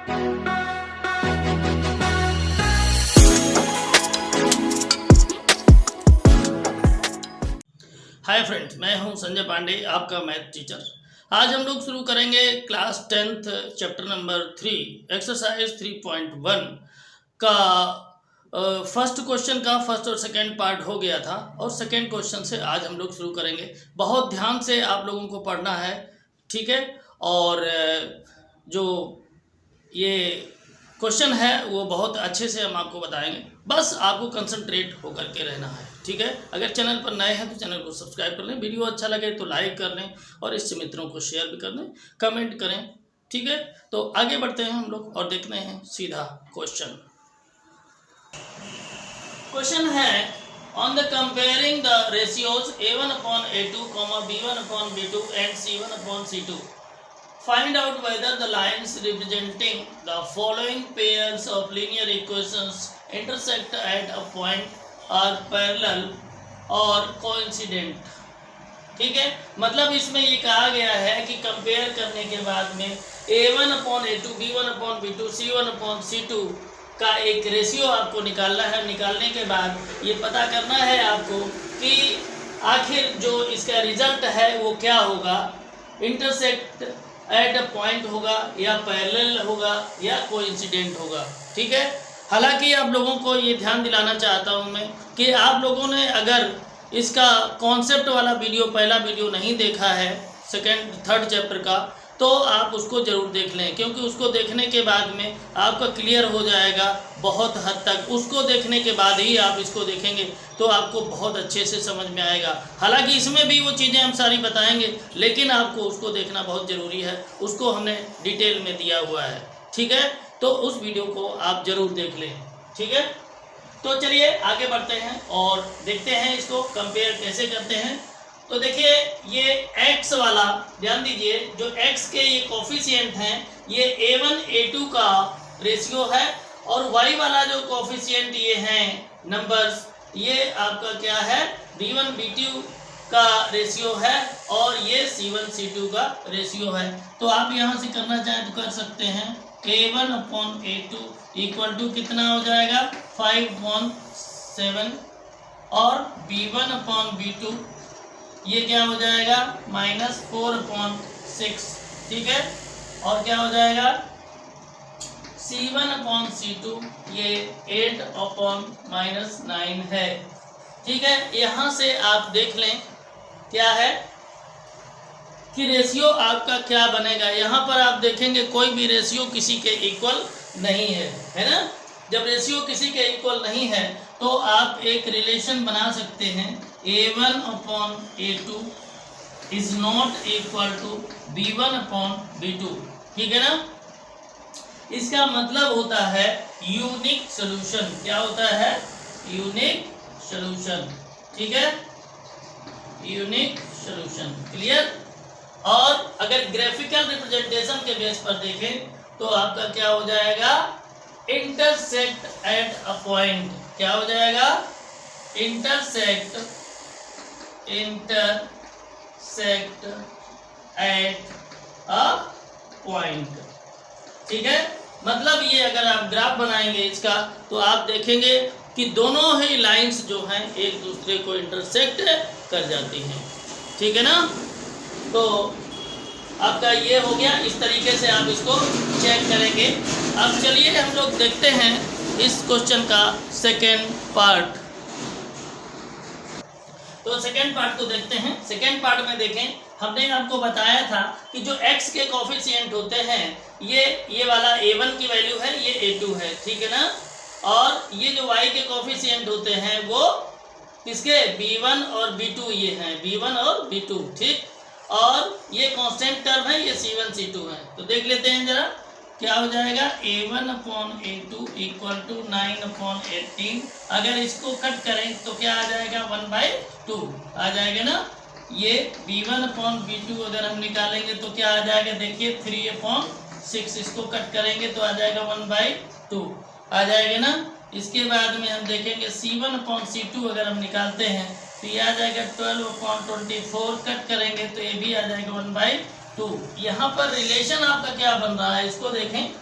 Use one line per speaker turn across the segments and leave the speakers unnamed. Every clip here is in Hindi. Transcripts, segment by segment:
हाय फ्रेंड्स, मैं हूं संजय पांडे, आपका मैथ टीचर। आज हम लोग शुरू करेंगे class 10th chapter number 3 exercise 3.1 का फर्स्ट क्वेश्चन का फर्स्ट और सेकंड पार्ट हो गया था और सेकंड क्वेश्चन से आज हम लोग शुरू करेंगे। बहुत ध्यान से आप लोगों को पढ़ना है, ठीक है। और जो ये क्वेश्चन है वो बहुत अच्छे से हम आपको बताएंगे, बस आपको कंसंट्रेट होकर के रहना है, ठीक है। अगर चैनल पर नए हैं तो चैनल को सब्सक्राइब कर लें, वीडियो अच्छा लगे तो लाइक कर लें और इससे मित्रों को शेयर भी कर दें, कमेंट करें, ठीक है। तो आगे बढ़ते हैं हम लोग और देखते हैं सीधा क्वेश्चन। क्वेश्चन है on the comparing the ratios a1/a2, b1/b2 and c1/c2, find out whether the lines representing the following pairs of linear equations intersect at a point are parallel or coincident। ठीक है, मतलब इसमें ये कहा गया है कि कंपेयर करने के बाद में a1/a2, b1/b2, c1/c2 का एक रेशियो आपको निकालना है। निकालने के बाद ये पता करना है आपको कि आखिर जो इसका रिजल्ट है वो क्या होगा, इंटरसेक्ट एट अ पॉइंट होगा या पैरेलल होगा या कोइंसिडेंट होगा, ठीक है। हालांकि आप लोगों को ये ध्यान दिलाना चाहता हूँ मैं कि आप लोगों ने अगर इसका कॉन्सेप्ट वाला वीडियो, पहला वीडियो नहीं देखा है सेकंड थर्ड चैप्टर का, तो आप उसको ज़रूर देख लें, क्योंकि उसको देखने के बाद में आपका क्लियर हो जाएगा बहुत हद तक। उसको देखने के बाद ही आप इसको देखेंगे तो आपको बहुत अच्छे से समझ में आएगा। हालांकि इसमें भी वो चीज़ें हम सारी बताएंगे, लेकिन आपको उसको देखना बहुत ज़रूरी है, उसको हमने डिटेल में दिया हुआ है, ठीक है। तो उस वीडियो को आप ज़रूर देख लें, ठीक है। तो चलिए आगे बढ़ते हैं और देखते हैं इसको कंपेयर कैसे करते हैं। तो देखिए ये x वाला ध्यान दीजिए, जो x के ये कोफिशिएंट हैं ये a1 a2 का रेशियो है और y वाला जो कोफिशिएंट ये हैं नंबर्स, ये आपका क्या है b1 b2 का रेशियो है और ये c1 c2 का रेशियो है। तो आप यहाँ से करना चाहें तो कर सकते हैं। a1/a2 इक्वल टू कितना हो जाएगा 5/7 और b1/b2 ये क्या हो जाएगा -4/6, ठीक है। और क्या हो जाएगा c1/c2 ये 8/-9 है, ठीक है। यहाँ से आप देख लें क्या है कि रेशियो आपका क्या बनेगा। यहाँ पर आप देखेंगे कोई भी रेशियो किसी के इक्वल नहीं है ना। जब रेशियो किसी के इक्वल नहीं है तो आप एक रिलेशन बना सकते हैं, a1/a2 is not equal to b1/b2, ठीक है ना। इसका मतलब होता है यूनिक सॉल्यूशन। क्या होता है? यूनिक सॉल्यूशन, ठीक है, यूनिक सॉल्यूशन, क्लियर। और अगर ग्राफिकल रिप्रेजेंटेशन के बेस पर देखें तो आपका क्या हो जाएगा इंटरसेक्ट एट अ पॉइंट। क्या हो जाएगा इंटरसेक्ट एट अ पॉइंट, ठीक है। मतलब ये अगर आप ग्राफ बनाएंगे इसका तो आप देखेंगे कि दोनों ही लाइंस जो हैं एक दूसरे को इंटरसेक्ट कर जाती हैं, ठीक है ना। तो आपका ये हो गया, इस तरीके से आप इसको चेक करेंगे। अब चलिए हम लोग देखते हैं इस क्वेश्चन का सेकेंड पार्ट। तो सेकेंड पार्ट को देखते हैं। सेकेंड पार्ट में देखें, हमने आपको बताया था कि जो x के कोफिशिएंट होते हैं ये वाला a1 की वैल्यू है, ये a2 है, ठीक है ना। और ये जो y के कोफिशिएंट होते हैं वो किसके b1 और b2 ये हैं, b1 और b2, ठीक। और ये कांस्टेंट टर्म है, ये c1 c2 है। तो देख लेते हैं जरा क्या हो जाएगा a1/a2 इक्वल टू 9/18। अगर इसको कट करें तो क्या आ जाएगा 1/2 आ जाएगा ना। ये b1/b2 अगर हम निकालेंगे तो क्या आ जाएगा, देखिए 3/6। इसको कट करेंगे तो आ जाएगा 1/2 आ जाएगा ना। इसके बाद में हम देखेंगे c1/c2 अगर हम निकालते हैं तो ये आ जाएगा 12/24। कट करेंगे तो ये भी आ जाएगा 1/2। यहाँ पर रिलेशन आपका क्या बन रहा है इसको देखें।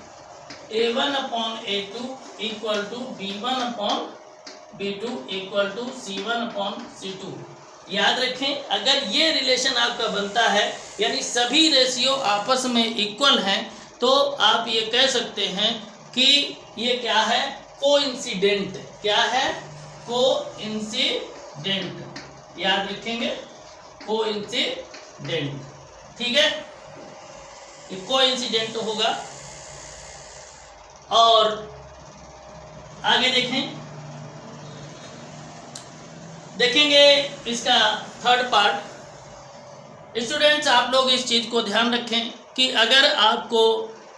A1 upon A2 equal to B1 upon B2 equal to C1 upon C2। याद रखें, अगर ये रिलेशन आपका बनता है यानी सभी रेशियो आपस में इक्वल हैं, तो आप ये कह सकते हैं कि ये क्या है, कोइंसिडेंट। क्या है, कोइंसिडेंट। याद रखेंगे, कोइंसिडेंट। ठीक है, ये कोइंसिडेंट होगा। और आगे देखेंगे इसका थर्ड पार्ट। स्टूडेंट्स, आप लोग इस चीज़ को ध्यान रखें कि अगर आपको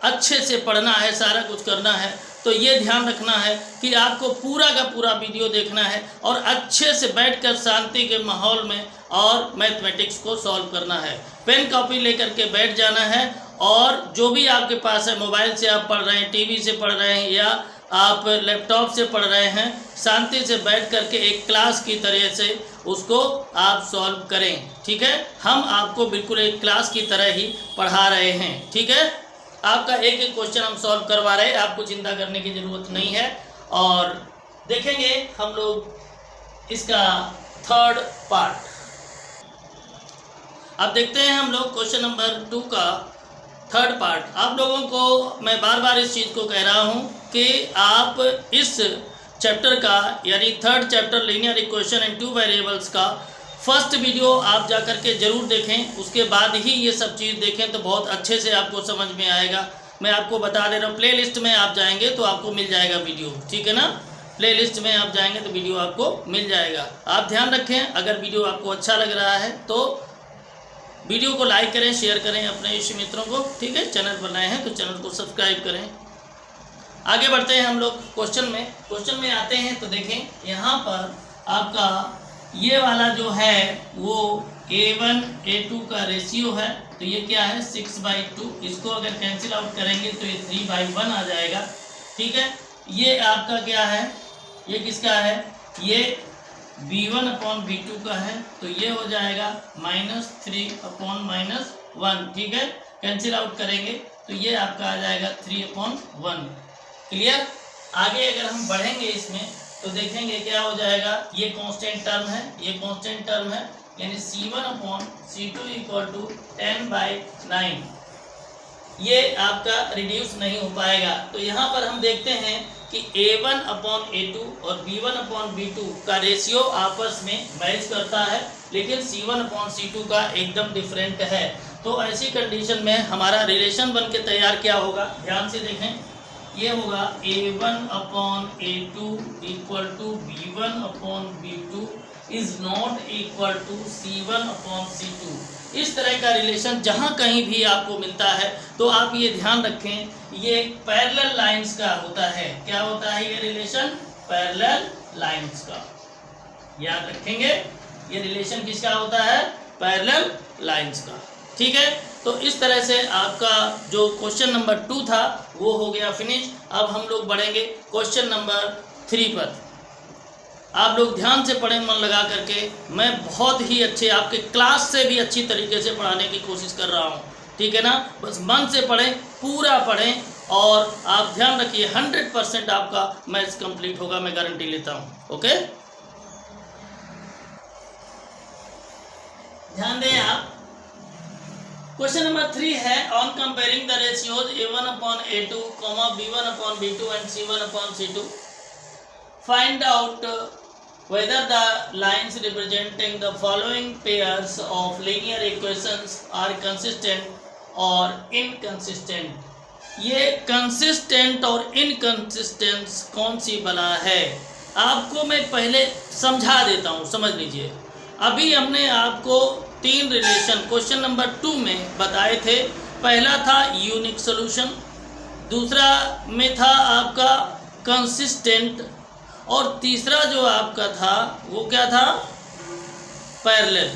अच्छे से पढ़ना है, सारा कुछ करना है, तो ये ध्यान रखना है कि आपको पूरा का पूरा वीडियो देखना है और अच्छे से बैठकर शांति के माहौल में और मैथमेटिक्स को सॉल्व करना है। पेन कॉपी लेकर के बैठ जाना है और जो भी आपके पास है, मोबाइल से आप पढ़ रहे हैं, टीवी से पढ़ रहे हैं या आप लैपटॉप से पढ़ रहे हैं, शांति से बैठ करके एक क्लास की तरह से उसको आप सॉल्व करें। ठीक है, हम आपको बिल्कुल एक क्लास की तरह ही पढ़ा रहे हैं। ठीक है, आपका एक एक क्वेश्चन हम सॉल्व करवा रहे हैं, आपको चिंता करने की ज़रूरत नहीं है। और देखेंगे हम लोग इसका थर्ड पार्ट। अब देखते हैं हम लोग क्वेश्चन नंबर 2 का थर्ड पार्ट। आप लोगों को मैं बार बार इस चीज़ को कह रहा हूँ कि आप इस चैप्टर का यानी third chapter linear equation in 2 variables का फर्स्ट वीडियो आप जा कर के ज़रूर देखें, उसके बाद ही ये सब चीज़ देखें तो बहुत अच्छे से आपको समझ में आएगा। मैं आपको बता दे रहा हूँ, प्ले लिस्ट में आप जाएंगे तो आपको मिल जाएगा वीडियो। ठीक है ना, प्ले लिस्ट में आप जाएंगे तो वीडियो आपको मिल जाएगा। आप ध्यान रखें, अगर वीडियो आपको अच्छा लग रहा है तो वीडियो को लाइक करें, शेयर करें अपने इष्ट मित्रों को। ठीक है, चैनल बनाए हैं तो चैनल को सब्सक्राइब करें। आगे बढ़ते हैं हम लोग क्वेश्चन में आते हैं। तो देखें यहाँ पर आपका ये वाला जो है वो A1 A2 का रेशियो है। तो ये क्या है, 6/2। इसको अगर कैंसिल आउट करेंगे तो ये 3/1 आ जाएगा। ठीक है, ये आपका क्या है, ये किसका है, ये B1 अपॉन B2 का है। तो ये हो जाएगा -3 अपॉन -1। ठीक है, कैंसिल आउट करेंगे तो ये आपका आ जाएगा 3/1। क्लियर। आगे अगर हम बढ़ेंगे इसमें तो देखेंगे क्या हो जाएगा, ये कांस्टेंट टर्म है, ये कांस्टेंट टर्म है, यानी C1 upon C2 equal to 10/9। ये आपका रिड्यूस नहीं हो पाएगा। तो यहाँ पर हम देखते हैं कि A1 अपॉन A2 और B1 अपॉन B2 का रेशियो आपस में मैच करता है, लेकिन C1 अपॉन C2 का एकदम डिफरेंट है। तो ऐसी कंडीशन में हमारा रिलेशन बन के तैयार क्या होगा, ध्यान से देखें। ये होगा A1 upon A2 equal to B1 upon B2 is not equal to C1 upon C2। इस तरह का रिलेशन जहाँ कहीं भी आपको मिलता है तो आप ये ध्यान रखें, ये पैरेलल लाइंस का होता है। क्या होता है ये रिलेशन, पैरेलल लाइंस का। याद रखेंगे, ये रिलेशन किसका होता है, पैरेलल लाइंस का। ठीक है, तो इस तरह से आपका जो क्वेश्चन नंबर 2 था वो हो गया फिनिश। अब हम लोग बढ़ेंगे क्वेश्चन नंबर 3 पर। आप लोग ध्यान से पढ़ें, मन लगा करके। मैं बहुत ही अच्छे, आपके क्लास से भी अच्छी तरीके से पढ़ाने की कोशिश कर रहा हूँ। ठीक है ना, बस मन से पढ़ें, पूरा पढ़ें और आप ध्यान रखिए 100% आपका मैथ्स कंप्लीट होगा, मैं गारंटी लेता हूँ। ओके, ध्यान दें आप। क्वेश्चन नंबर 3 है, on comparing the ratios A1 upon A2, B1 upon B2 and C1 upon C2, find out whether the lines representing the following pairs of linear equations are consistent or inconsistent। ये consistent और inconsistent कौन सी बला है, आपको मैं पहले समझा देता हूँ, समझ लीजिए। अभी हमने आपको 3 रिलेशन क्वेश्चन नंबर 2 में बताए थे। पहला था यूनिक सॉल्यूशन, दूसरा में था आपका कंसिस्टेंट, और तीसरा जो आपका था वो क्या था, पैरेलल।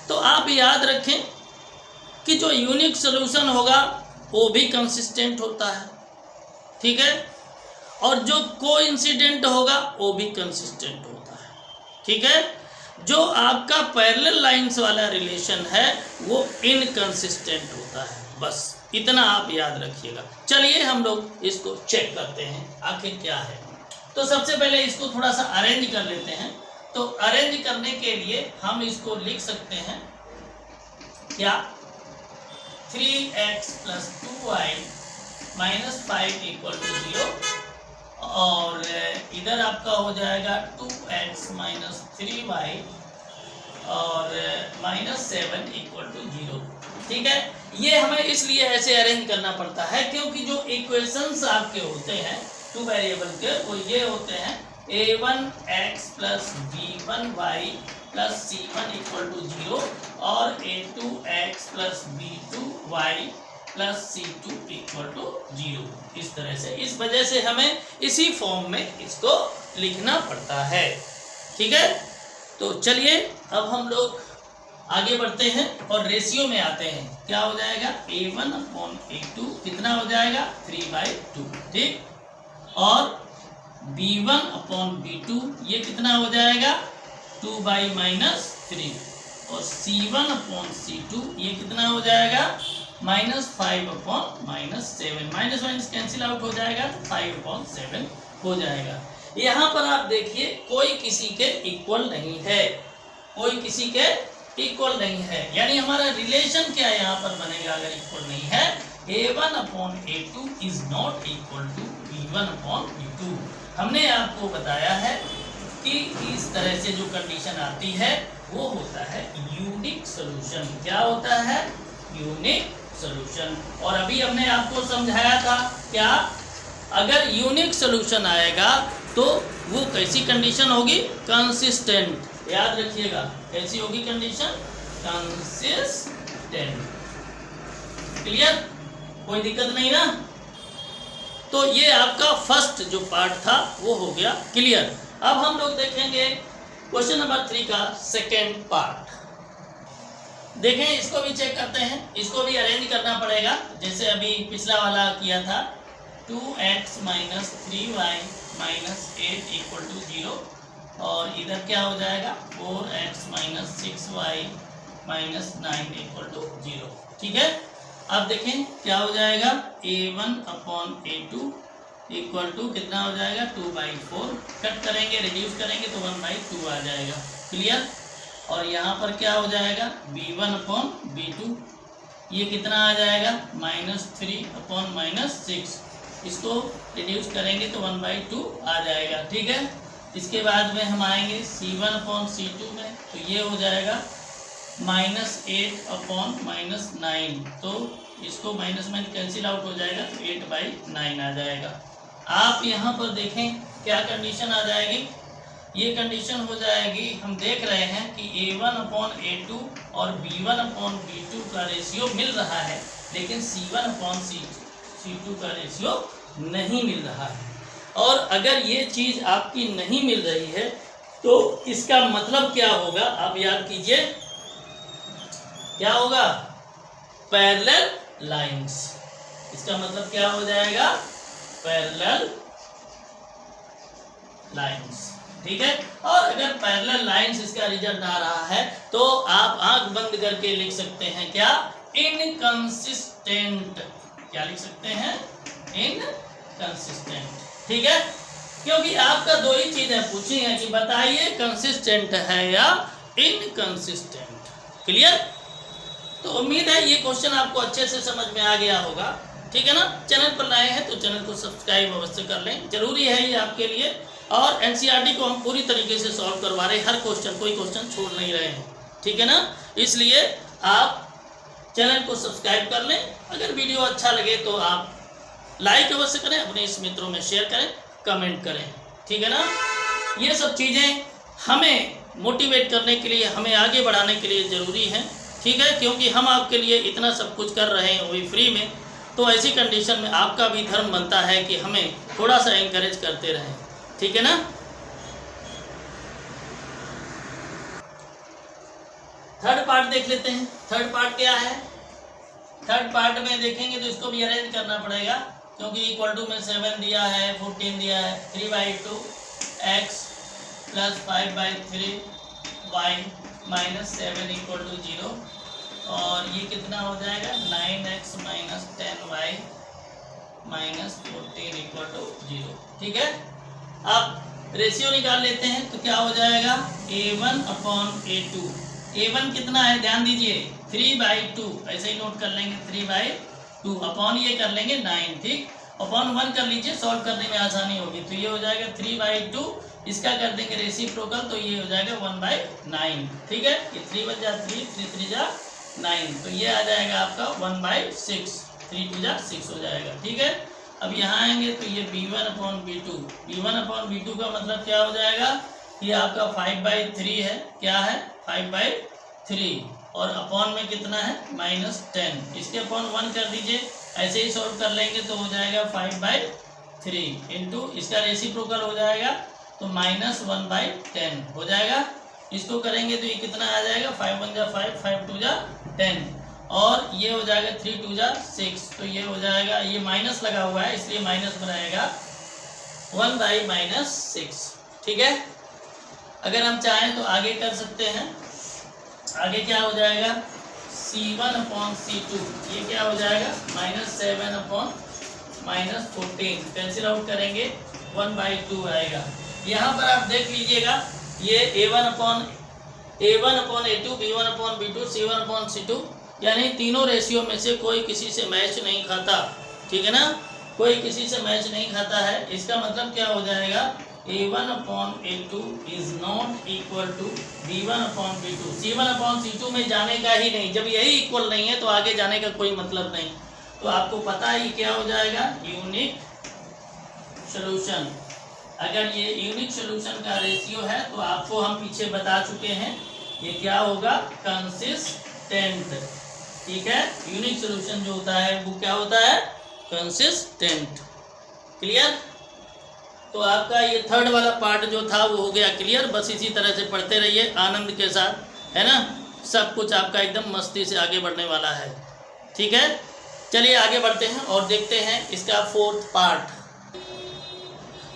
तो आप याद रखें कि जो यूनिक सॉल्यूशन होगा वो भी कंसिस्टेंट होता है। ठीक है, और जो कोइंसिडेंट होगा वो भी कंसिस्टेंट होता है। ठीक है, जो आपका पैरेलल लाइंस वाला रिलेशन है वो इनकंसिस्टेंट होता है। बस इतना आप याद रखिएगा। चलिए हम लोग इसको चेक करते हैं आखिर क्या है। तो सबसे पहले इसको थोड़ा सा अरेंज कर लेते हैं। तो अरेंज करने के लिए हम इसको लिख सकते हैं क्या, 3x + 2y - 5 = 0 और इधर आपका हो जाएगा 2x - 3y और -7 = 0। ठीक है, ये हमें इसलिए ऐसे अरेंज करना पड़ता है क्योंकि जो इक्वेशंस आपके होते हैं टू वेरिएबल के वो ये होते हैं a1x + b1y + c1 = 0 और a2x + b2y + c2 = 0। इस तरह से, इस वजह से हमें इसी फॉर्म में इसको लिखना पड़ता है। ठीक है, तो चलिए अब हम लोग आगे बढ़ते हैं और रेशियो में आते हैं। क्या हो जाएगा, a1/a2 कितना हो जाएगा, 3/2। ठीक, और b1/b2 ये कितना हो जाएगा, 2/-3 और c1/c2 ये कितना हो जाएगा, -5/-7। माइनस माइनस कैंसिल आउट हो जाएगा तो 5/7 हो जाएगा। यहाँ पर आप देखिए कोई किसी के इक्वल नहीं है, कोई किसी के इक्वल नहीं है, यानी हमारा रिलेशन क्या यहाँ पर बनेगा अगर इक्वल नहीं है, a1/a2 is not equal to b1/b2। हमने आपको बताया है कि इस तरह से जो कंडीशन आती है वो होता है यूनिक सॉल्यूशन। क्या होता है, यूनिक सॉल्यूशन। और अभी हमने आपको समझाया था क्या, अगर यूनिक सॉल्यूशन आएगा तो वो कैसी कंडीशन होगी, कंसिस्टेंट। याद रखिएगा कैसी होगी कंडीशन, कंसिस्टेंट। क्लियर, कोई दिक्कत नहीं ना। तो ये आपका फर्स्ट जो पार्ट था वो हो गया क्लियर। अब हम लोग देखेंगे क्वेश्चन नंबर 3 का सेकेंड पार्ट। देखें, इसको भी चेक करते हैं, इसको भी अरेंज करना पड़ेगा जैसे अभी पिछला वाला किया था। 2x - 3y - 8 = 0 और इधर क्या हो जाएगा, 4x - 6y - 9 = 0। ठीक है, अब देखें क्या हो जाएगा, a1/a2 = कितना हो जाएगा, 2/4। कट करेंगे, रिड्यूस करेंगे तो 1/2 आ जाएगा। क्लियर, और यहाँ पर क्या हो जाएगा, b1/b2 ये कितना आ जाएगा, -3/-6। इसको रिड्यूस करेंगे तो 1/2 आ जाएगा। ठीक है, इसके बाद में हम आएंगे c1/c2 में, तो ये हो जाएगा -8/-9। तो इसको माइनस माइनस कैंसिल आउट हो जाएगा तो 8/9 आ जाएगा। आप यहाँ पर देखें क्या कंडीशन आ जाएगी, ये कंडीशन हो जाएगी, हम देख रहे हैं कि a1/a2 और b1/b2 का रेशियो मिल रहा है लेकिन c1/c2 का रेशियो नहीं मिल रहा है। और अगर ये चीज़ आपकी नहीं मिल रही है तो इसका मतलब क्या होगा, आप याद कीजिए क्या होगा, पैरेलल लाइंस। इसका मतलब क्या हो जाएगा, पैरेलल लाइंस। ठीक है, और अगर पैरेलल लाइंस इसका रिजल्ट आ रहा है तो आप आंख बंद करके लिख सकते हैं क्या, इनकंसिस्टेंट। क्या लिख सकते हैं, इनकंसिस्टेंट। ठीक है, क्योंकि आपका दो ही चीजें पूछी हैं कि बताइए कंसिस्टेंट है या इनकंसिस्टेंट। क्लियर, तो उम्मीद है ये क्वेश्चन आपको अच्छे से समझ में आ गया होगा। ठीक है ना, चैनल पर नए हैं तो चैनल को सब्सक्राइब अवश्य कर लें, जरूरी है ये आपके लिए। और एनसीईआरटी को हम पूरी तरीके से सॉल्व करवा रहे हैं, हर क्वेश्चन, कोई क्वेश्चन छोड़ नहीं रहे हैं। ठीक है ना, इसलिए आप चैनल को सब्सक्राइब कर लें। अगर वीडियो अच्छा लगे तो आप लाइक अवश्य करें, अपने इस मित्रों में शेयर करें, कमेंट करें। ठीक है ना, ये सब चीज़ें हमें मोटिवेट करने के लिए, हमें आगे बढ़ाने के लिए ज़रूरी हैं। ठीक है, क्योंकि हम आपके लिए इतना सब कुछ कर रहे हैं वो भी फ्री में, तो ऐसी कंडीशन में आपका भी धर्म बनता है कि हमें थोड़ा सा एंकरेज करते रहें। ठीक है ना, थर्ड पार्ट देख लेते हैं। थर्ड पार्ट क्या है, थर्ड पार्ट में देखेंगे तो इसको भी अरेंज करना पड़ेगा क्योंकि इक्वल टू में 7 दिया है, 14 दिया है, 3/2 x + 5/3 y - 7 = 0 और ये कितना हो जाएगा 9x minus 10y minus 14 equal to 0। ठीक है, अब रेशियो निकाल लेते हैं तो क्या हो जाएगा a1 अपॉन a2। a1 कितना है ध्यान दीजिए 3/2, ऐसे ही नोट कर लेंगे 3/2 अपॉन ये कर लेंगे 9। ठीक, अपॉन 1 कर लीजिए, सॉल्व करने में आसानी होगी। तो ये हो जाएगा 3/2, इसका कर देंगे रेसिप्रोकल तो ये हो जाएगा 1/9। ठीक है, ये 3 बन जा 3, 3 3 जा 9, तो ये आ जाएगा आपका 1/6, 3 2 जा 6 हो जाएगा। ठीक है, अब यहाँ आएंगे तो ये b1 upon b2, b1 upon b2 का मतलब क्या हो जाएगा, ये आपका 5/3 है। क्या है 5/3, और अपॉन में कितना है -10, इसके अपॉन 1 कर दीजिए, ऐसे ही सॉल्व कर लेंगे तो हो जाएगा 5/3 इंटू इसका रेसिप्रोकल हो जाएगा तो -1/10 हो जाएगा। इसको करेंगे तो ये कितना आ जाएगा 5 1 जा 5, 5 2 जा 10, और ये हो जाएगा 3 2 जा 6, तो ये हो जाएगा, ये माइनस लगा हुआ है इसलिए माइनस बनाएगा 1/-6। ठीक है, अगर हम चाहें तो आगे कर सकते हैं। आगे क्या हो जाएगा c1 अपॉन c2, ये क्या हो जाएगा -7 अपॉन -14, कैंसिल आउट करेंगे 1/2 आएगा। यहाँ पर आप देख लीजिएगा ये a1 upon a2, b1 upon b2, c1 upon c2, यानी तीनों रेशियो में से कोई किसी से मैच नहीं खाता। ठीक है ना, कोई किसी से मैच नहीं खाता है। इसका मतलब क्या हो जाएगा a1 upon a2 is not equal to b1 upon b2। c1 upon c2 में जाने का ही नहीं, जब यही इक्वल नहीं है तो आगे जाने का कोई मतलब नहीं। तो आपको पता ही क्या हो जाएगा यूनिक सोल्यूशन। अगर ये यूनिक सोल्यूशन का रेशियो है तो आपको हम पीछे बता चुके हैं ये क्या होगा कंसिस्टेंट। ठीक है, यूनिक सोल्यूशन जो होता है वो क्या होता है कंसिस्टेंट। क्लियर, तो आपका ये थर्ड वाला पार्ट जो था वो हो गया क्लियर। बस इसी तरह से पढ़ते रहिए आनंद के साथ, है ना, सब कुछ आपका एकदम मस्ती से आगे बढ़ने वाला है। ठीक है, चलिए आगे बढ़ते हैं और देखते हैं इसका फोर्थ पार्ट।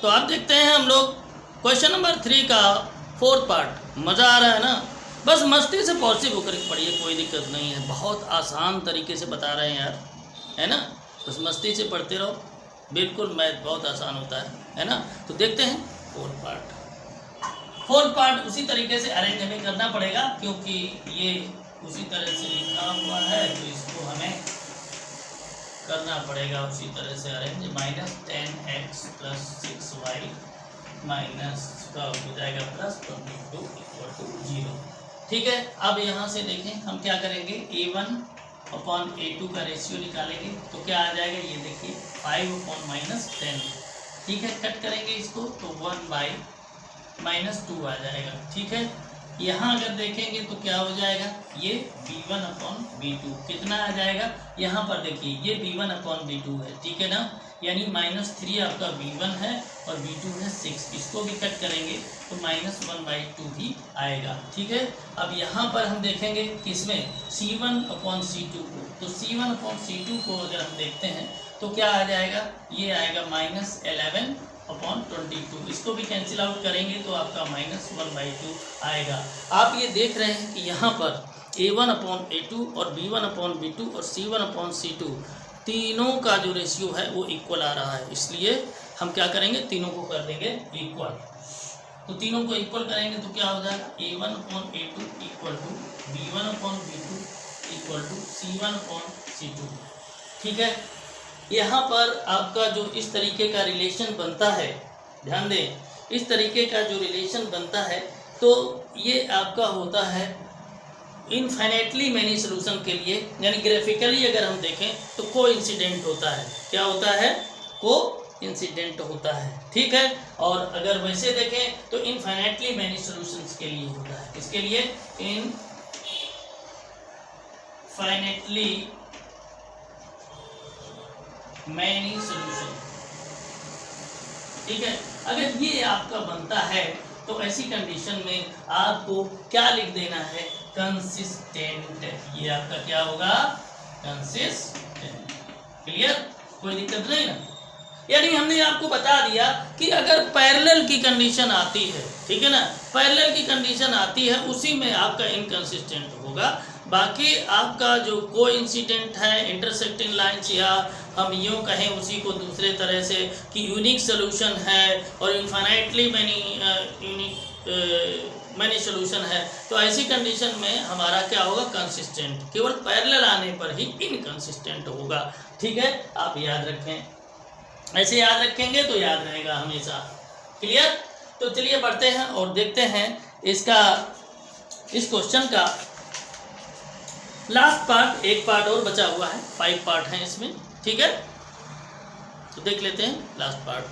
तो आप देखते हैं हम लोग क्वेश्चन नंबर 3 का फोर्थ पार्ट। मज़ा आ रहा है ना, बस मस्ती से पॉजिटिव होकर पढ़िए, कोई दिक्कत नहीं है, बहुत आसान तरीके से बता रहे हैं यार, है ना, बस मस्ती से पढ़ते रहो, बिल्कुल मैथ बहुत आसान होता है ना। तो देखते हैं फोर्थ पार्ट। फोर्थ पार्ट उसी तरीके से अरेंज हमें करना पड़ेगा क्योंकि ये उसी तरह से लिखा हुआ है, तो इसको हमें करना पड़ेगा उसी तरह से अरेंज। -10x + 6y माइनस का हो जाएगा +22 = 0। ठीक है, अब यहाँ से देखें हम क्या करेंगे a1 अपॉन a2 का रेशियो निकालेंगे तो क्या आ जाएगा, ये देखिए 5 अपॉन -10। ठीक है, कट करेंगे इसको तो 1/-2 आ जाएगा। ठीक है, यहाँ अगर देखेंगे तो क्या हो जाएगा, ये b1 अपॉन b2 कितना आ जाएगा, यहाँ पर देखिए ये b1 अपॉन b2 है। ठीक है ना, यानी -3 आपका b1 है और b2 है 6, इसको भी कट करेंगे तो -1/2 ही आएगा। ठीक है, अब यहाँ पर हम देखेंगे किसमें c1 अपॉन c2 को, तो c1 अपॉन c2 को अगर हम देखते हैं तो क्या आ जाएगा, ये आएगा -11 अपॉन 22, इसको भी कैंसिल आउट करेंगे तो आपका -1/2 आएगा। आप ये देख रहे हैं कि यहाँ पर a1 अपॉन a2 और b1 अपॉन b2 और c1 अपॉन c2 तीनों का जो रेशियो है वो इक्वल आ रहा है, इसलिए हम क्या करेंगे तीनों को कर देंगे इक्वल। तो तीनों को इक्वल करेंगे तो क्या हो जाएगा a1 upon a2 equal to b1 upon b2 equal to c1 upon c2। ठीक है, यहाँ पर आपका जो इस तरीके का रिलेशन बनता है, ध्यान दें, इस तरीके का जो रिलेशन बनता है तो ये आपका होता है इनफाइनाइटली मैनी सोल्यूशन के लिए, यानी ग्राफिकली अगर हम देखें तो कोइंसिडेंट होता है। क्या होता है, कोइंसिडेंट होता है। ठीक है, और अगर वैसे देखें तो इनफाइनाइटली मैनी सॉल्यूशंस के लिए होता है। इसके लिए इनफाइनाइटली मैनी सॉल्यूशन। ठीक है, अगर ये आपका बनता है तो ऐसी कंडीशन में आपको क्या लिख देना है, कंसिस्टेंट। ये आपका क्या होगा, कंसिस्टेंट। क्लियर, कोई दिक्कत नहीं ना। यानी हमने आपको बता दिया कि अगर पैरेलल की कंडीशन आती है, ठीक है ना, पैरेलल की कंडीशन आती है उसी में आपका इनकंसिस्टेंट होगा, बाकी आपका जो कोइंसिडेंट है इंटरसेक्टिंग लाइंस, या हम यूँ कहें उसी को दूसरे तरह से कि यूनिक सोल्यूशन है और इनफाइनाइटली मैनी सोल्यूशन है, तो ऐसी कंडीशन में हमारा क्या होगा, कंसिस्टेंट। केवल पैरेलल आने पर ही इनकंसिस्टेंट होगा। ठीक है, आप याद रखें, ऐसे याद रखेंगे तो याद रहेगा हमेशा। क्लियर? तो चलिए बढ़ते हैं और देखते हैं इस क्वेश्चन का लास्ट पार्ट। एक पार्ट और बचा हुआ है, 5 पार्ट हैं इसमें। ठीक है, तो देख लेते हैं लास्ट पार्ट।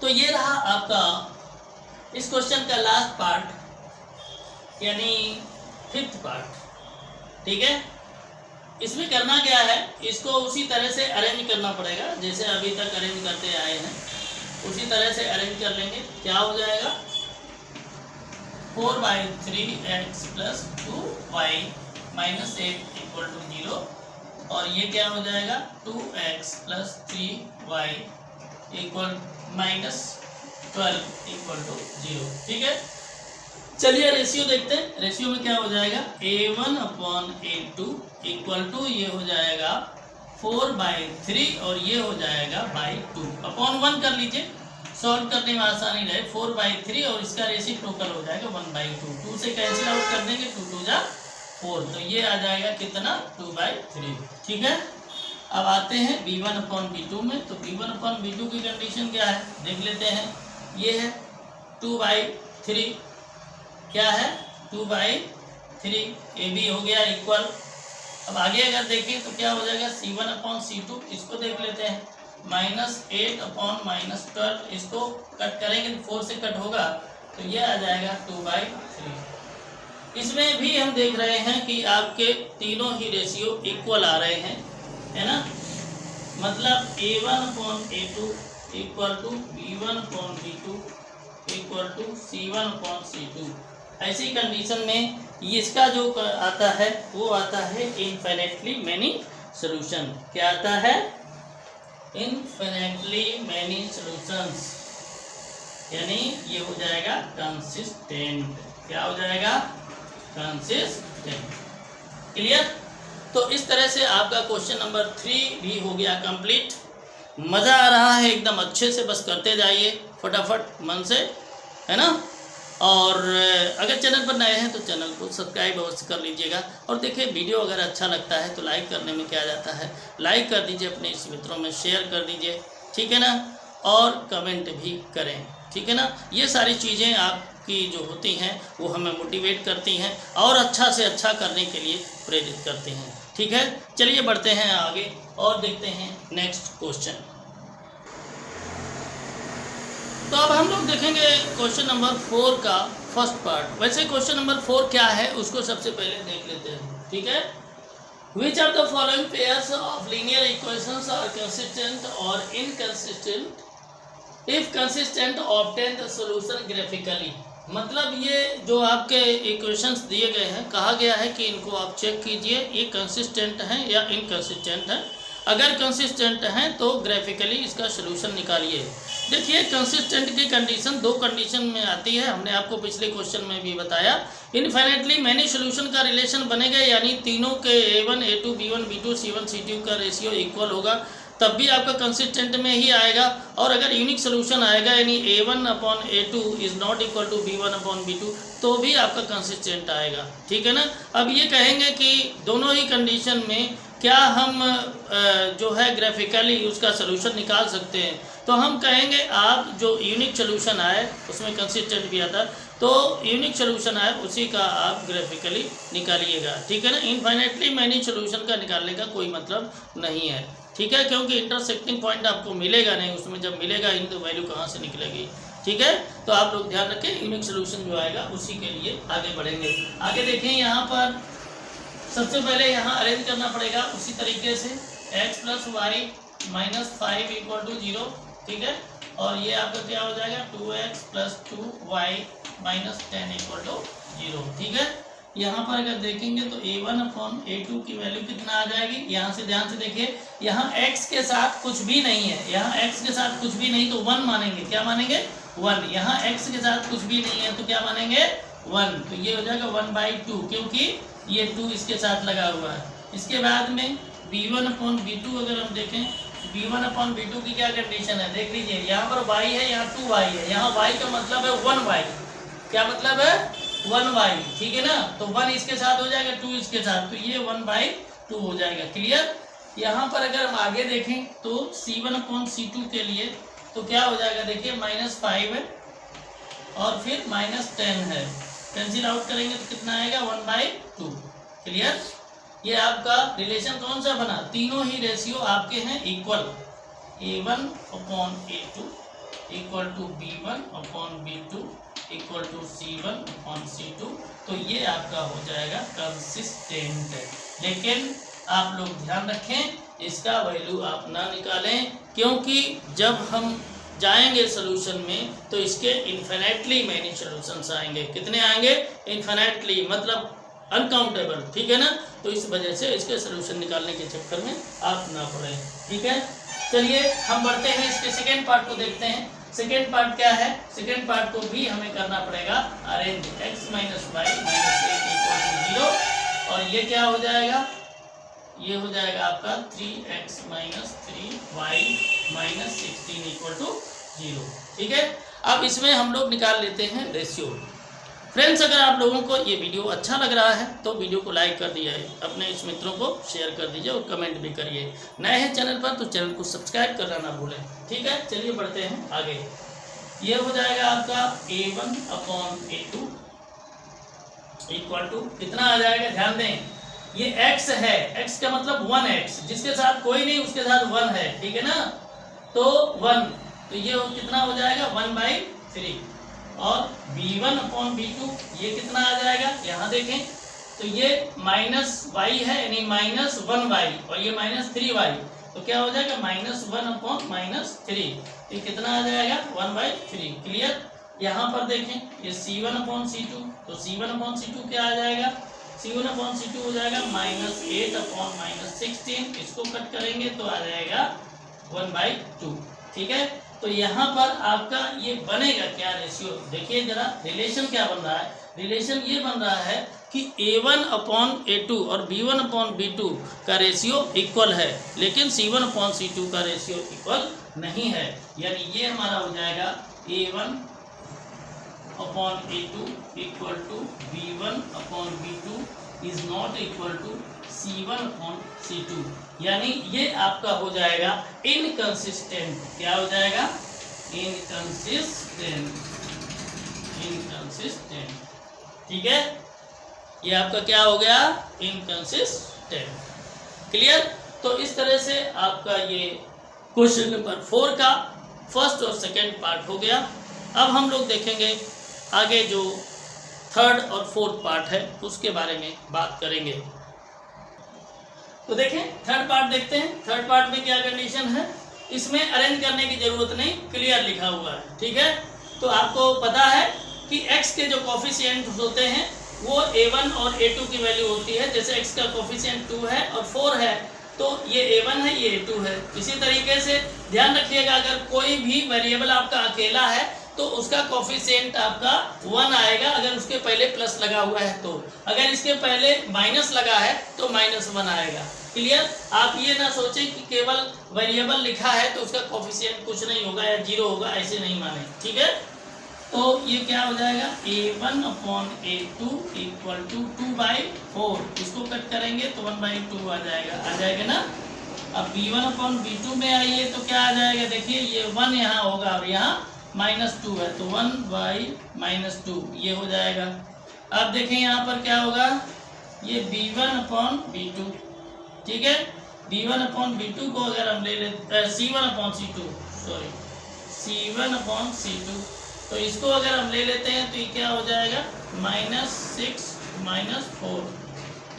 तो ये रहा आपका इस क्वेश्चन का लास्ट पार्ट, यानी 5th पार्ट। ठीक है, इसमें करना क्या है, इसको उसी तरह से अरेंज करना पड़ेगा जैसे अभी तक अरेंज करते आए हैं, उसी तरह से अरेंज कर लेंगे। क्या हो जाएगा, 4/3x + 2y - 8 = 0, और ये क्या हो जाएगा, 2x + 3y = -12 = 0। ठीक है, चलिए रेशियो देखते हैं। रेशियो में क्या हो जाएगा, A1/A2 = ये हो जाएगा 4/3 और ये हो जाएगा /2 अपॉन 1 कर लीजिए, सॉल्व करने में आसानी रहे। 4/3 और इसका रेसिप्रोकल हो जाएगा 1/2, 2 से कैंसिल आउट कर देंगे, 2 2 जा 4, तो ये आ जाएगा कितना, 2/3। ठीक है, अब आते हैं B1/B2 में। तो B1/B2 की कंडीशन क्या है देख लेते हैं। ये है 2/3, क्या है 2/3, AB हो गया इक्वल। अब आगे अगर देखें तो क्या हो जाएगा, C1/C2, इसको देख लेते हैं, -8/-12, इसको कट करेंगे तो 4 से कट होगा, तो ये आ जाएगा 2/3। इसमें भी हम देख रहे हैं कि आपके तीनों ही रेशियो इक्वल आ रहे हैं, है ना, मतलब A1/A2 = B1/B2 = C1/C2। ऐसी कंडीशन में इसका जो आता है वो आता है इनफिनिटली मैनी सॉल्यूशन। क्या आता है, इनफिनिटली मैनी सॉल्यूशंस, यानी ये हो जाएगा कंसिस्टेंट। क्या हो जाएगा, कंसिस्टेंट। क्लियर? तो इस तरह से आपका क्वेश्चन नंबर 3 भी हो गया कंप्लीट। मज़ा आ रहा है एकदम अच्छे से, बस करते जाइए फटाफट मन से, है ना। और अगर चैनल पर नए हैं तो चैनल को सब्सक्राइब अवश्य कर लीजिएगा। और देखिए वीडियो अगर अच्छा लगता है तो लाइक करने में क्या जाता है, लाइक कर दीजिए, अपने इस मित्रों में शेयर कर दीजिए, ठीक है ना, और कमेंट भी करें, ठीक है ना। ये सारी चीज़ें आपकी जो होती हैं वो हमें मोटिवेट करती हैं और अच्छा से अच्छा करने के लिए प्रेरित करते हैं, ठीक है। चलिए बढ़ते हैं आगे और देखते हैं नेक्स्ट क्वेश्चन। तो अब हम लोग देखेंगे क्वेश्चन नंबर 4 का फर्स्ट पार्ट। वैसे क्वेश्चन नंबर 4 क्या है उसको सबसे पहले देख लेते हैं, ठीक है। Which of the following pairs of linear equations are consistent or inconsistent? If consistent, obtain the solution graphically। मतलब ये जो आपके इक्वेशंस दिए गए हैं, कहा गया है कि इनको आप चेक कीजिए ये कंसिस्टेंट हैं या इनकंसिस्टेंट हैं। अगर कंसिस्टेंट हैं तो ग्राफिकली इसका सलूशन निकालिए। देखिए कंसिस्टेंट की कंडीशन 2 कंडीशन में आती है, हमने आपको पिछले क्वेश्चन में भी बताया। इनफाइनाइटली मैनी सोल्यूशन का रिलेशन बनेगा, यानी तीनों के A1 A2 B1 B2 C1 C2 का रेशियो इक्वल होगा, तब भी आपका कंसिस्टेंट में ही आएगा। और अगर यूनिक सोल्यूशन आएगा यानी A1/A2 is not equal to B1/B2 तो भी आपका कंसिस्टेंट आएगा, ठीक है ना। अब ये कहेंगे कि दोनों ही कंडीशन में क्या हम जो है ग्राफिकली उसका सोल्यूशन निकाल सकते हैं, तो हम कहेंगे आप जो यूनिक सोल्यूशन आए उसमें कंसिस्टेंट भी आता, तो यूनिक सोल्यूशन आए उसी का आप ग्राफिकली निकालिएगा, ठीक है ना। इनफाइनाइटली मैनी सोल्यूशन का निकालने का कोई मतलब नहीं है, ठीक है, क्योंकि इंटरसेक्टिंग पॉइंट आपको मिलेगा नहीं, उसमें जब मिलेगा इन तो वैल्यू कहाँ से निकलेगी, ठीक है। तो आप लोग ध्यान रखें, यूनिक सोल्यूशन जो आएगा उसी के लिए आगे बढ़ेंगे। आगे देखें, यहाँ पर सबसे पहले यहाँ अरेंज करना पड़ेगा उसी तरीके से x + y - 5 = 0, ठीक है। और ये आपका क्या हो जाएगा 2x + 2y - 10 = 0, ठीक है। यहाँ पर अगर देखेंगे तो A1/A2 की वैल्यू कितना आ जाएगी, यहाँ से ध्यान से देखिए, यहाँ x के साथ कुछ भी नहीं है, यहाँ x के साथ कुछ भी नहीं तो 1 मानेंगे, क्या मानेंगे 1। यहाँ x के साथ कुछ भी नहीं है तो क्या मानेंगे 1, तो ये हो जाएगा 1/2, क्योंकि ये 2 इसके साथ लगा हुआ है। इसके बाद में b1/b2 अगर हम देखें, b1/b2 की क्या कंडीशन है, देख लीजिए, यहाँ पर y है, यहाँ 2y है, यहाँ y का मतलब है 1y। क्या मतलब है? 1y, ठीक है ना। तो 1 इसके साथ हो जाएगा, 2 इसके साथ, तो ये 1/2 हो जाएगा। क्लियर। यहाँ पर अगर हम आगे देखें तो c1/c2 के लिए तो क्या हो जाएगा, देखिए -5 है और फिर -10 है, कैंसिल आउट करेंगे तो कितना आएगा, 1/2। क्लियर। ये आपका रिलेशन कौन सा बना, तीनों ही रेशियो आपके हैं equal, a1/a2 equal to b1/b2 equal to c1/c2। तो ये आपका हो जाएगा कंसिस्टेंट। लेकिन आप लोग ध्यान रखें, इसका वैल्यू आप ना निकालें, क्योंकि जब हम जाएंगे सॉल्यूशन में तो इसके इन्फिनेटली मैनी सॉल्यूशंस आएंगे। कितने आएंगे? इन्फिनेटली, मतलब अनकाउंटेबल, ठीक है ना। तो इस वजह से इसके सॉल्यूशन निकालने के चक्कर में आप ना पड़े, ठीक है। चलिए हम बढ़ते हैं, इसके सेकेंड पार्ट को देखते हैं। सेकेंड पार्ट क्या है? सेकेंड पार्ट को भी हमें करना पड़ेगा, अरेंज x - y - 8 = 0, और ये क्या हो जाएगा, ये हो जाएगा आपका 3x - 3y - 16 = 0, ठीक है। अब इसमें हम लोग निकाल लेते हैं रेशियो। फ्रेंड्स, अगर आप लोगों को ये वीडियो अच्छा लग रहा है तो वीडियो को लाइक कर दीजिए, अपने इस मित्रों को शेयर कर दीजिए और कमेंट भी करिए। नए हैं चैनल पर तो चैनल को सब्सक्राइब करना ना भूलें, ठीक है। चलिए बढ़ते हैं आगे। ये हो जाएगा आपका a1/a2 इक्वल टू कितना आ जाएगा, ध्यान दें, ये x है, x का मतलब 1x, जिसके साथ कोई नहीं उसके साथ 1 है, ठीक है ना। तो 1, तो ये कितना हो जाएगा, 1/3। और b1/b2 ये कितना आ जाएगा, यहाँ देखें तो ये -y है, यानी -1y, और ये -3y, तो क्या हो जाएगा, -1/-3, ये कितना आ जाएगा, 1/3। क्लियर। यहाँ पर देखें ये c1/c2, तो c1/c2 क्या आ जाएगा, c1/c2 हो जाएगा -8/-16, इसको कट करेंगे तो आ जाएगा 1/2, ठीक है। तो यहाँ पर आपका ये बनेगा क्या रेशियो, देखिए जरा रिलेशन क्या बन रहा है। रिलेशन ये बन रहा है कि a1/a2 और b1/b2 का रेशियो इक्वल है, लेकिन c1/c2 का रेशियो इक्वल नहीं है। यानी ये हमारा हो जाएगा a1/a2 equal to b1/b2 is not equal to c1/c2, यानी ये आपका हो जाएगा इनकंसिस्टेंट। क्या हो जाएगा, इनकंसिस्टेंट, ठीक है। ये आपका क्या हो गया, इनकंसिस्टेंट। क्लियर। तो इस तरह से आपका ये क्वेश्चन नंबर 4 का फर्स्ट और सेकंड पार्ट हो गया। अब हम लोग देखेंगे आगे जो थर्ड और फोर्थ पार्ट है उसके बारे में बात करेंगे। तो देखें थर्ड पार्ट देखते हैं। थर्ड पार्ट में क्या कंडीशन है, इसमें अरेंज करने की जरूरत नहीं, क्लियर लिखा हुआ है, ठीक है। तो आपको पता है कि x के जो कोफिशिएंट्स होते हैं वो a1 और a2 की वैल्यू होती है। जैसे x का कोफिशिएंट 2 है और 4 है तो ये a1 है, ये a2 है। इसी तरीके से ध्यान रखिएगा, अगर कोई भी वेरिएबल आपका अकेला है तो उसका कोफिशिएंट आपका 1 आएगा, अगर उसके पहले प्लस लगा हुआ है तो। अगर इसके पहले माइनस लगा है तो -1 आएगा। क्लियर। आप ये ना सोचें कि केवल वेरिएबल लिखा है तो उसका कोफिशिएंट कुछ नहीं होगा या 0 होगा, ऐसे नहीं माने, ठीक है। तो ये क्या हो जाएगा, a1/a2 इक्वल टू 2/4, इसको कट करेंगे तो 1/2 आ जाएगा ना। अब b1/b2 में आइए तो क्या आ जाएगा, देखिए ये 1 यहाँ होगा और यहाँ -2 है तो 1/-2 ये हो जाएगा। अब देखें यहाँ पर क्या होगा, ये b1/b2, ठीक है। b1/b2 को अगर हम ले लेते c1/c2 तो इसको अगर हम ले लेते हैं तो ये क्या हो जाएगा, -6 -4,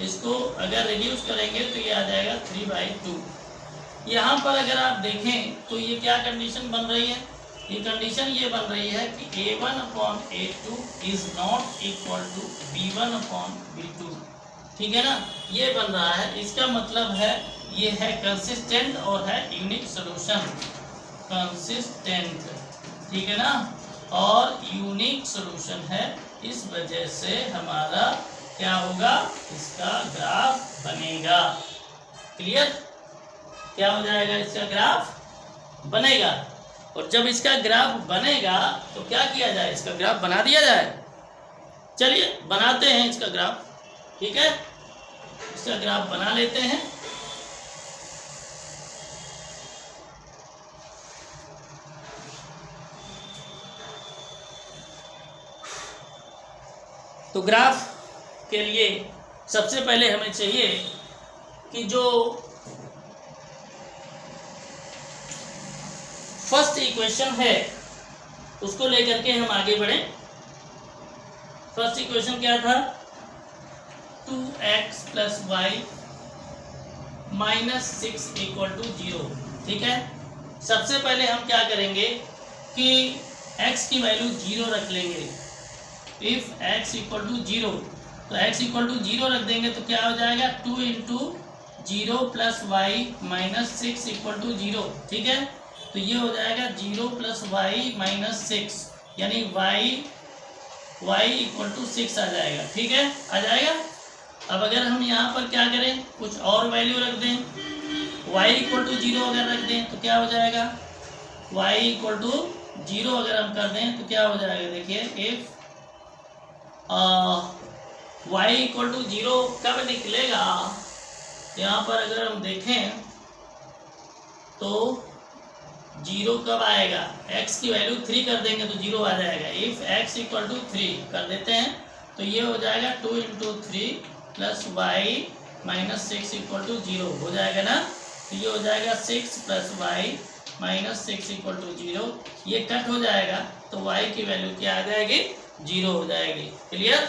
इसको अगर रिड्यूस करेंगे तो ये आ जाएगा 3/2। यहाँ पर अगर आप देखें तो ये क्या कंडीशन बन रही है, ये कंडीशन ये बन रही है कि a1/a2 is not equal to b1/b2, ठीक है ना। ये बन रहा है, इसका मतलब है ये है कंसिस्टेंट और है यूनिक सॉल्यूशन, कंसिस्टेंट, ठीक है ना, और यूनिक सॉल्यूशन है इस वजह से हमारा क्या होगा, इसका ग्राफ बनेगा। क्लियर? क्या हो जाएगा, इसका ग्राफ बनेगा। और जब इसका ग्राफ बनेगा तो क्या किया जाए, इसका ग्राफ बना दिया जाए। चलिए बनाते हैं इसका ग्राफ। ठीक है, इसका ग्राफ बना लेते हैं। तो ग्राफ के लिए सबसे पहले हमें चाहिए कि जो फर्स्ट इक्वेशन है उसको लेकर के हम आगे बढ़ें। फर्स्ट इक्वेशन क्या था, 2x + y - 6 = 0। ठीक है, सबसे पहले हम क्या करेंगे कि x की वैल्यू 0 रख लेंगे। इफ x = 0, तो x = 0 रख देंगे तो क्या हो जाएगा, 2 × 0 + y - 6 = 0। ठीक है, तो ये हो जाएगा 0 + y - 6, यानी y = 6 आ जाएगा। ठीक है, आ जाएगा। अब अगर हम यहाँ पर क्या करें, कुछ और वैल्यू रख दें, y = 0 अगर रख दें तो क्या हो जाएगा, y = 0 अगर हम कर दें तो क्या हो जाएगा, देखिए इफ y = 0 कब निकलेगा, यहाँ पर अगर हम देखें तो 0 कब आएगा, x की वैल्यू 3 कर देंगे तो 0 आ जाएगा। इफ x = 3 कर देते हैं तो ये हो जाएगा 2 × 3 + y - 6 = 0 हो जाएगा ना। तो ये हो जाएगा 6 + y - 6 = 0। ये कट हो जाएगा तो y की वैल्यू क्या आ जाएगी, 0 हो जाएगी। क्लियर?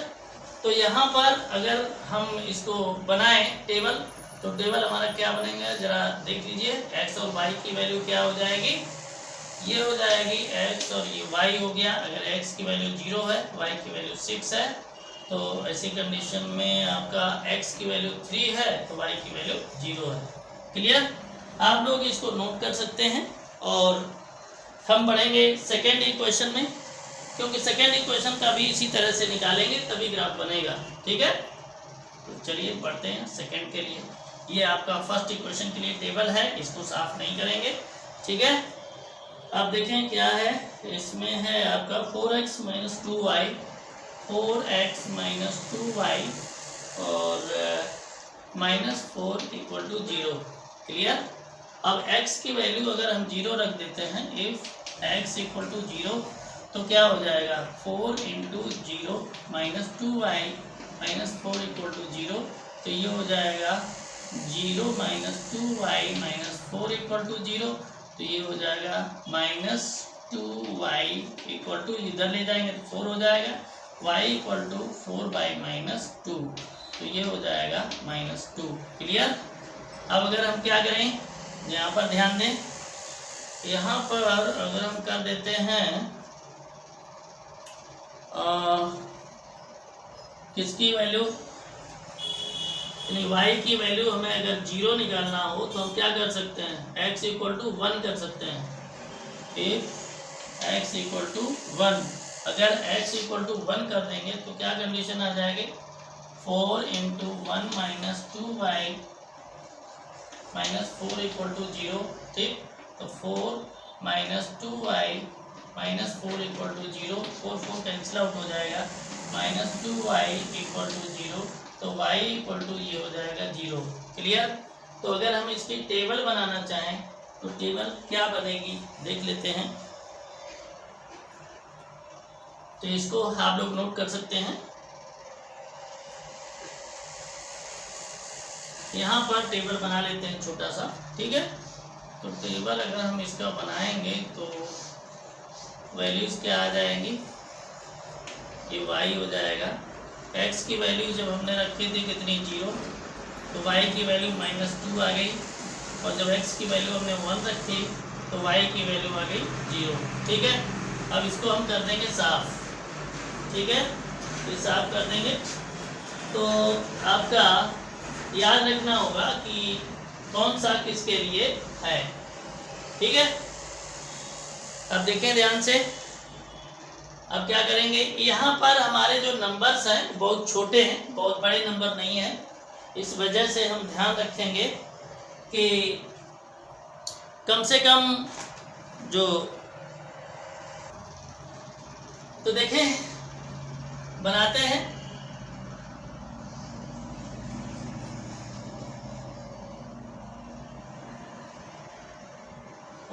तो यहाँ पर अगर हम इसको बनाएं टेबल, तो टेबल हमारा क्या बनेगा, जरा देख लीजिए। x और y की वैल्यू क्या हो जाएगी, ये हो जाएगी x और ये y हो गया। अगर x की वैल्यू 0 है, y की वैल्यू 6 है, तो ऐसी कंडीशन में आपका x की वैल्यू 3 है तो y की वैल्यू 0 है। क्लियर? आप लोग इसको नोट कर सकते हैं। और हम बढ़ेंगे सेकेंड इक्वेशन में, क्योंकि सेकेंड इक्वेशन का भी इसी तरह से निकालेंगे तभी ग्राफ बनेगा। ठीक है, तो चलिए बढ़ते हैं सेकेंड के लिए। ये आपका फर्स्ट इक्वेशन के लिए टेबल है, इसको साफ नहीं करेंगे। ठीक है, आप देखें क्या है, इसमें है आपका 4x - 2y, 4x - 2y और -4 = 0। क्लियर? अब x की वैल्यू अगर हम 0 रख देते हैं, इफ x = 0, तो क्या हो जाएगा, 4 × 0 - 2y - 4 = 0। तो ये हो जाएगा 0 - 2y - 4 = 0। तो ये हो जाएगा -2y = इधर ले जाएंगे तो 4 हो जाएगा, y = 4/-2। तो ये हो जाएगा -2। क्लियर? अब अगर हम क्या करें, यहाँ पर ध्यान दें, यहाँ पर अगर हम कर देते हैं किसकी वैल्यू, यानी y की वैल्यू हमें अगर 0 निकालना हो तो हम क्या कर सकते हैं, x = 1 कर सकते हैं। इफ x = 1, अगर x = 1 कर देंगे तो क्या कंडीशन आ जाएगी, 4 × 1 - 2y - 4 = 0। ठीक, तो 4 - 2y - 4 = 0, 4 कैंसिल आउट हो जाएगा, -2y = 0। तो y = ये हो जाएगा 0। क्लियर? तो अगर हम इसकी टेबल बनाना चाहें तो टेबल क्या बनेगी देख लेते हैं। तो इसको आप लोग नोट कर सकते हैं। यहाँ पर टेबल बना लेते हैं छोटा सा। ठीक है, तो टेबल अगर हम इसका बनाएंगे तो वैल्यूज क्या आ जाएंगी, ये y हो जाएगा। x की वैल्यू जब हमने रखी थी कितनी, 0, तो y की वैल्यू -2 आ गई। और जब x की वैल्यू हमने 1 रखी तो y की वैल्यू आ गई 0। ठीक है, अब इसको हम कर देंगे साफ। ठीक है, ये साफ कर देंगे। तो आपका याद रखना होगा कि कौन सा किसके लिए है। ठीक है, अब देखें ध्यान से, अब क्या करेंगे, यहाँ पर हमारे जो नंबर्स हैं बहुत छोटे हैं, बहुत बड़े नंबर नहीं हैं, इस वजह से हम ध्यान रखेंगे कि कम से कम जो, तो देखें बनाते हैं।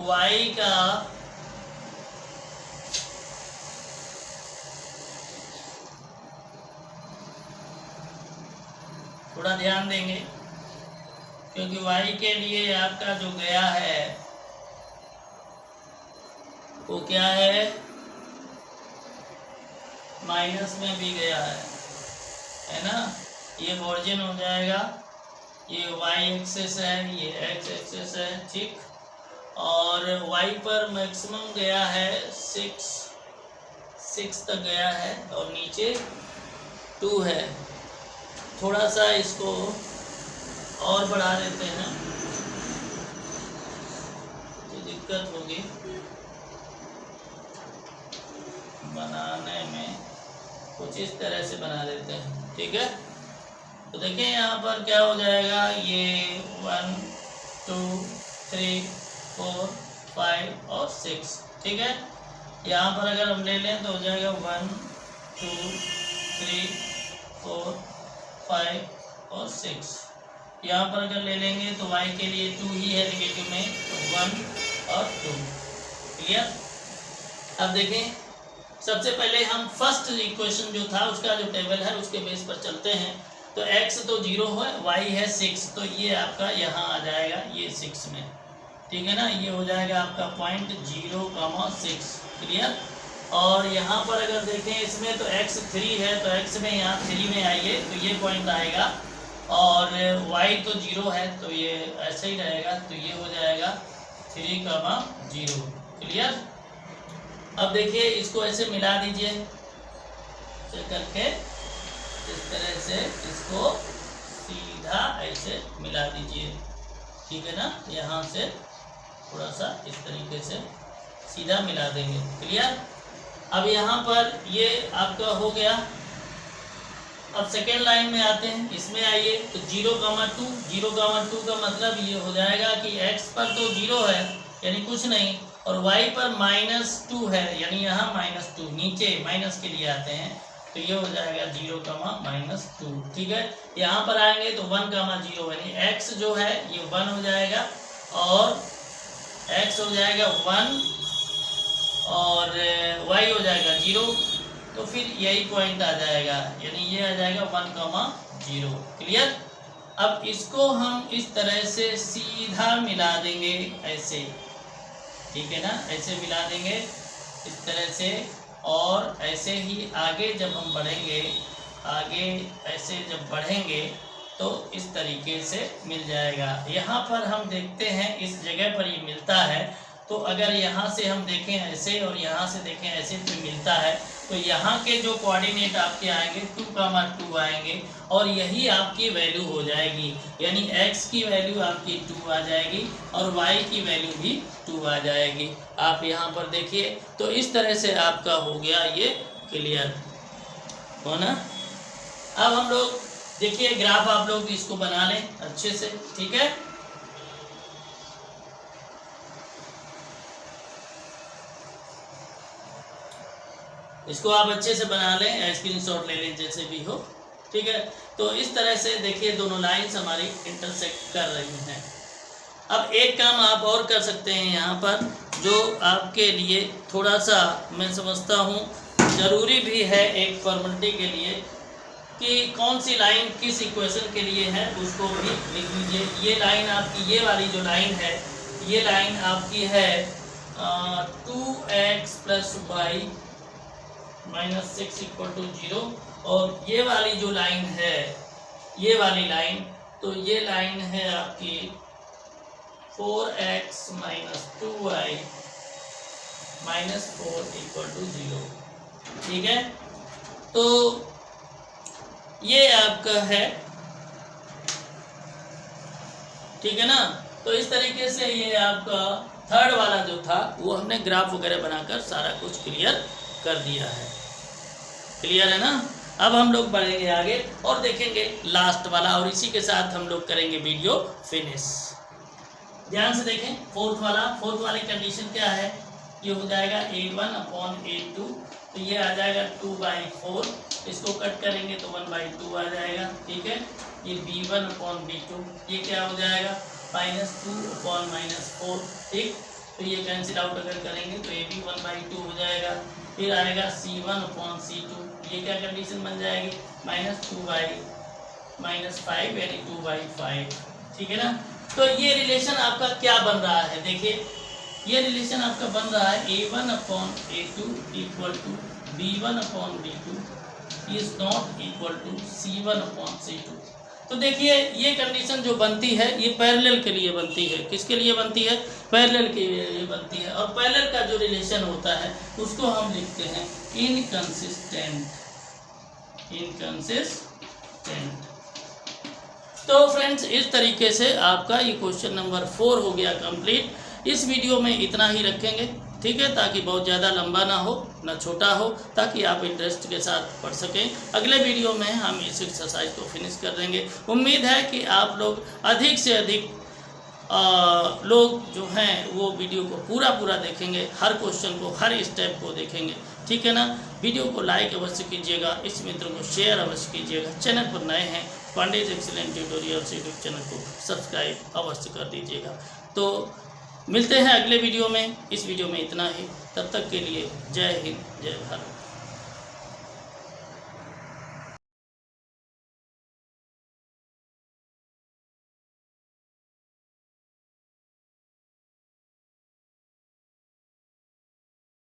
y का थोड़ा ध्यान देंगे क्योंकि y के लिए आपका जो गया है वो क्या है, माइनस में भी गया है ना। ये ओरिजिन हो जाएगा, ये y एक्सिस है, ये x एक्सिस है, ठीक। और y पर मैक्सिमम गया है 6 तक गया है और नीचे 2 है। थोड़ा सा इसको और बढ़ा देते हैं तो दिक्कत होगी बनाने में, कुछ इस तरह से बना देते हैं, ठीक है। तो देखिए यहाँ पर क्या हो जाएगा, ये 1 2 3 4 5 और 6, ठीक है। यहाँ पर अगर हम ले लें तो हो जाएगा 1 2 3 4 5 और 6। यहाँ पर अगर ले लेंगे तो y के लिए 2 ही है निगेटिव में, तो 1 और 2, क्लियर। अब देखें, सबसे पहले हम फर्स्ट इक्वेशन जो था उसका जो टेबल है उसके बेस पर चलते हैं। तो x तो 0 है, y है 6, तो ये आपका यहाँ आ जाएगा ये 6 में, ठीक है ना। ये हो जाएगा आपका पॉइंट 0,6, क्लियर। और यहाँ पर अगर देखें इसमें तो x 3 है, तो x में यहाँ 3 में आइए तो ये पॉइंट आएगा, और y तो 0 है तो ये ऐसे ही रहेगा, तो ये हो जाएगा 3,0, क्लियर। अब देखिए इसको ऐसे मिला दीजिए करके, इस तरह से इसको सीधा ऐसे मिला दीजिए, ठीक है ना। यहाँ से थोड़ा सा इस तरीके से सीधा मिला देंगे, क्लियर। अब यहाँ पर ये आपका हो गया। अब सेकेंड लाइन में आते हैं, इसमें आइए तो 0,2 का मतलब ये हो जाएगा कि x पर तो 0 है यानी कुछ नहीं, और y पर -2 है यानी यहाँ -2, नीचे माइनस के लिए आते हैं तो ये हो जाएगा 0,-2, ठीक है। यहाँ पर आएंगे तो 1,0 यानी x जो है ये 1 हो जाएगा, और x हो जाएगा 1 और y हो जाएगा 0, तो फिर यही पॉइंट आ जाएगा, यानी ये आ जाएगा 1,0, क्लियर। अब इसको हम इस तरह से सीधा मिला देंगे ऐसे, ठीक है ना, ऐसे मिला देंगे इस तरह से। और ऐसे ही आगे जब हम बढ़ेंगे, आगे ऐसे जब बढ़ेंगे तो इस तरीके से मिल जाएगा। यहाँ पर हम देखते हैं इस जगह पर ये मिलता है, तो अगर यहाँ से हम देखें ऐसे और यहाँ से देखें ऐसे तो मिलता है, तो यहाँ के जो कोऑर्डिनेट आपके आएंगे 2,2 आएंगे, और यही आपकी वैल्यू हो जाएगी, यानी x की वैल्यू आपकी 2 आ जाएगी और y की वैल्यू भी 2 आ जाएगी। आप यहाँ पर देखिए, तो इस तरह से आपका हो गया ये क्लियर हो ना। अब हम लोग देखिए ग्राफ आप लोग इसको बना लें अच्छे से, ठीक है। इसको आप अच्छे से बना लें, स्क्रीनशॉट ले लें जैसे भी हो, ठीक है। तो इस तरह से देखिए दोनों लाइंस हमारी इंटरसेक्ट कर रही हैं। अब एक काम आप और कर सकते हैं यहाँ पर, जो आपके लिए थोड़ा सा मैं समझता हूँ ज़रूरी भी है एक फॉर्मेलिटी के लिए, कि कौन सी लाइन किस इक्वेशन के लिए है उसको भी लिख लीजिए। ये लाइन आपकी, ये वाली जो लाइन है, ये लाइन आपकी है 2x + y -6 = 0, और ये वाली जो लाइन है, ये वाली लाइन, तो ये लाइन है आपकी 4x - 2y -4 = 0, ठीक है। तो ये आपका है, ठीक है ना। तो इस तरीके से ये आपका थर्ड वाला जो था वो हमने ग्राफ वगैरह बनाकर सारा कुछ क्लियर कर दिया है। क्लियर है ना। अब हम लोग बढ़ेंगे आगे और देखेंगे लास्ट वाला, और इसी के साथ हम लोग करेंगे वीडियो फिनिश। ध्यान से देखें फोर्थ वाले कंडीशन क्या है, ये हो जाएगा A1/A2, तो ये आ जाएगा 2/4, इसको कट करेंगे तो 1/2 आ जाएगा। ठीक है, ये B1/B2, ये क्या हो जाएगा -2/-4। ठीक, तो ये कैंसिल आउट अगर करेंगे तो ये भी 1/2 हो जाएगा। फिर आएगा C1/C2, ये क्या कंडीशन बन जाएगी -2/-5 यानी 2/5। ठीक है ना। तो ये रिलेशन आपका क्या बन रहा है, देखिए ये रिलेशन आपका बन रहा है A1/A2 equal to B1/B2 is not equal to C1/C2। तो देखिए ये कंडीशन जो बनती है ये पैरेलल के लिए बनती है। किसके लिए बनती है, पैरेलल के लिए बनती है। और पैरेलल का जो रिलेशन होता है उसको हम लिखते हैं इनकंसिस्टेंट। तो फ्रेंड्स इस तरीके से आपका ये क्वेश्चन नंबर 4 हो गया कंप्लीट। इस वीडियो में इतना ही रखेंगे, ठीक है, ताकि बहुत ज़्यादा लंबा ना हो ना छोटा हो, ताकि आप इंटरेस्ट के साथ पढ़ सकें। अगले वीडियो में हम इस एक्सरसाइज को फिनिश कर देंगे। उम्मीद है कि आप लोग अधिक से अधिक लोग जो हैं वो वीडियो को पूरा देखेंगे, हर क्वेश्चन को, हर स्टेप को देखेंगे। ठीक है ना। वीडियो को लाइक अवश्य कीजिएगा, इस मित्र को शेयर अवश्य कीजिएगा। चैनल पर नए हैं Pandey's excellent tutorials YouTube channel को सब्सक्राइब अवश्य कर दीजिएगा। तो मिलते हैं अगले वीडियो में। इस वीडियो में इतना ही, तब तक के लिए जय हिंद जय भारत।